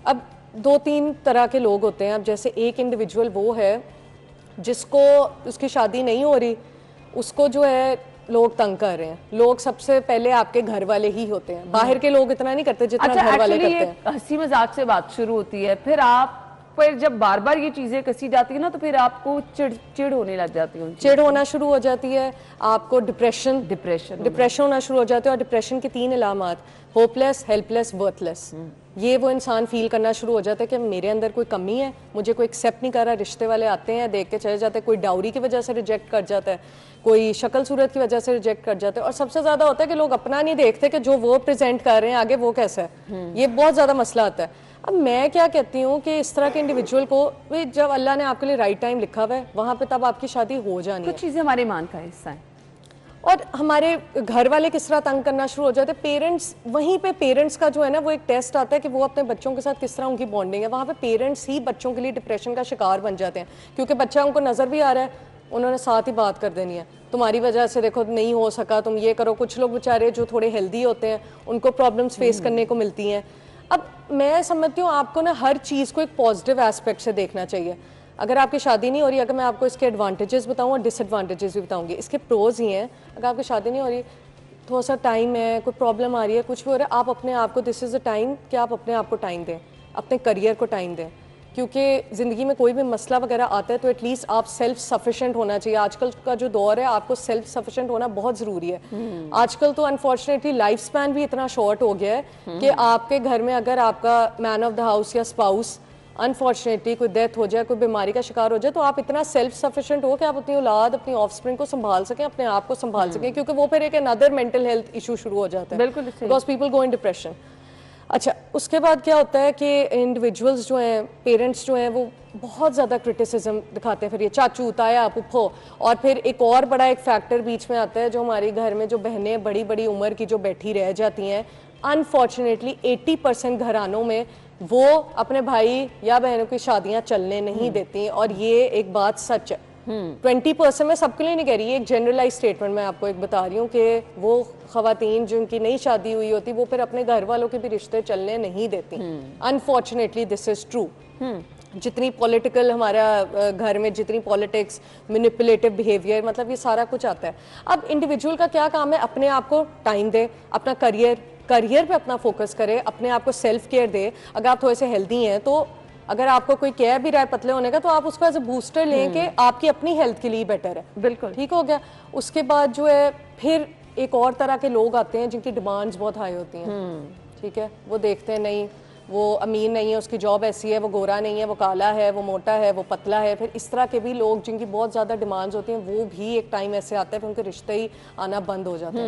अब दो तीन तरह के लोग होते हैं। अब जैसे एक इंडिविजुअल वो है जिसको उसकी शादी नहीं हो रही, उसको जो है लोग तंग कर रहे हैं। लोग सबसे पहले आपके घर वाले ही होते हैं, बाहर के लोग इतना नहीं करते जितना घर वाले करते हैं। हंसी मजाक से बात शुरू होती है, फिर आप पर जब बार बार ये चीजें कसी जाती है ना, तो फिर आपको चिड़ होने लग जाती है, चिड़ होना शुरू हो जाती है, आपको डिप्रेशन होना शुरू हो जाता है। और डिप्रेशन के 3 अलामात, होपलेस, हेल्पलेस, वर्थलेस। ये वो इंसान फील करना शुरू हो जाता है कि मेरे अंदर कोई कमी है, मुझे कोई एक्सेप्ट नहीं कर रहा। रिश्ते वाले आते हैं, देख के चले जाते हैं, कोई डाउरी की वजह से रिजेक्ट कर जाता है, कोई शक्ल सूरत की वजह से रिजेक्ट कर जाते हैं। और सबसे ज्यादा होता है कि लोग अपना नहीं देखते कि जो वो प्रेजेंट कर रहे हैं आगे वो कैसा है। ये बहुत ज्यादा मसला आता है। अब मैं क्या कहती हूँ कि इस तरह के इंडिविजुअल को जब अल्लाह ने आपके लिए राइट टाइम लिखा हुआ है वहाँ पे तब आपकी शादी हो जानी है। कुछ चीज़ें हमारे ईमान का हिस्सा है। और हमारे घर वाले किस तरह तंग करना शुरू हो जाते हैं, पेरेंट्स, वहीं पे पेरेंट्स का जो है ना वो एक टेस्ट आता है कि वो अपने बच्चों के साथ किस तरह उनकी बॉन्डिंग है। वहाँ पे पेरेंट्स ही बच्चों के लिए डिप्रेशन का शिकार बन जाते हैं, क्योंकि बच्चा उनको नज़र भी आ रहा है, उन्होंने साथ ही बात कर देनी है, तुम्हारी वजह से देखो नहीं हो सका, तुम ये करो। कुछ लोग बेचारे जो थोड़े हेल्दी होते हैं उनको प्रॉब्लम्स फेस करने को मिलती हैं। अब मैं समझती हूँ आपको ना हर चीज़ को एक पॉजिटिव एस्पेक्ट से देखना चाहिए। अगर आपकी शादी नहीं हो रही, अगर मैं आपको इसके एडवांटेजेस बताऊँ और डिसएडवांटेजेस भी बताऊँगी। इसके प्रोज ही हैं, अगर आपकी शादी नहीं हो रही, थोड़ा सा टाइम है, कोई प्रॉब्लम आ रही है, कुछ भी हो रहा है, आप अपने आप को, दिस इज़ द टाइम कि आप अपने आप को टाइम दें, अपने करियर को टाइम दें। क्योंकि ज़िंदगी में कोई भी मसला वगैरह आता है तो एटलीस्ट आप सेल्फ सफिशेंट होना चाहिए। आजकल का जो दौर है, आपको सेल्फ सफिशेंट होना बहुत ज़रूरी है। आजकल तो अनफॉर्चुनेटली लाइफ स्पैन भी इतना शॉर्ट हो गया है कि आपके घर में अगर आपका मैन ऑफ द हाउस या स्पाउस अनफॉर्चुनेटली कोई डेथ हो जाए, कोई बीमारी का शिकार हो जाए, तो आप इतना सेल्फ सफिशेंट हो कि आप अपनी औलाद, अपनी ऑफस्प्रिंग को संभाल सकें, अपने आप को संभाल सकें। क्योंकि वो फिर एक अनदर मेंटल हेल्थ इशू शुरू हो जाता है, because people go in depression. अच्छा, उसके बाद क्या होता है कि इंडिविजुअल्स जो हैं, पेरेंट्स जो हैं, वो बहुत ज़्यादा क्रिटिसिज्म दिखाते हैं। फिर ये चाचू, ताया, पुप्पो। और फिर एक और बड़ा एक फैक्टर बीच में आता है, जो हमारे घर में जो बहनें बड़ी बड़ी उम्र की जो बैठी रह जाती हैं, अनफॉर्चुनेटली 80% घरानों में वो अपने भाई या बहनों की शादियाँ चलने नहीं देती। और ये एक बात सच है। 20% में सबके लिए नहीं कह रही, एक जनरलाइज स्टेटमेंट मैं आपको एक बता रही हूँ कि वो खवातीन जिनकी नई शादी हुई होती वो फिर अपने घर वालों के भी रिश्ते चलने नहीं देती। Unfortunately this is true. जितनी पॉलिटिकल हमारा घर में, जितनी पॉलिटिक्स, मैनिपुलेटिव बिहेवियर, मतलब ये सारा कुछ आता है। अब इंडिविजुअल का क्या काम है, अपने आप को टाइम दे, अपना करियर पे अपना फोकस करे, अपने आप को सेल्फ केयर दे। अगर आप थोड़े से हेल्दी हैं तो अगर आपको कोई कह भी रहा है पतले होने का, तो आप उसको एज ए बूस्टर लें कि आपकी अपनी हेल्थ के लिए बेटर है। बिल्कुल ठीक हो गया। उसके बाद जो है फिर एक और तरह के लोग आते हैं जिनकी डिमांड्स बहुत हाई होती हैं। ठीक है, वो देखते हैं नहीं, वो अमीर नहीं है, उसकी जॉब ऐसी है, वो गोरा नहीं है, वो काला है, वो मोटा है, वो पतला है। फिर इस तरह के भी लोग जिनकी बहुत ज़्यादा डिमांड्स होती हैं, वो भी एक टाइम ऐसे आता है फिर उनके रिश्ते ही आना बंद हो जाते हैं।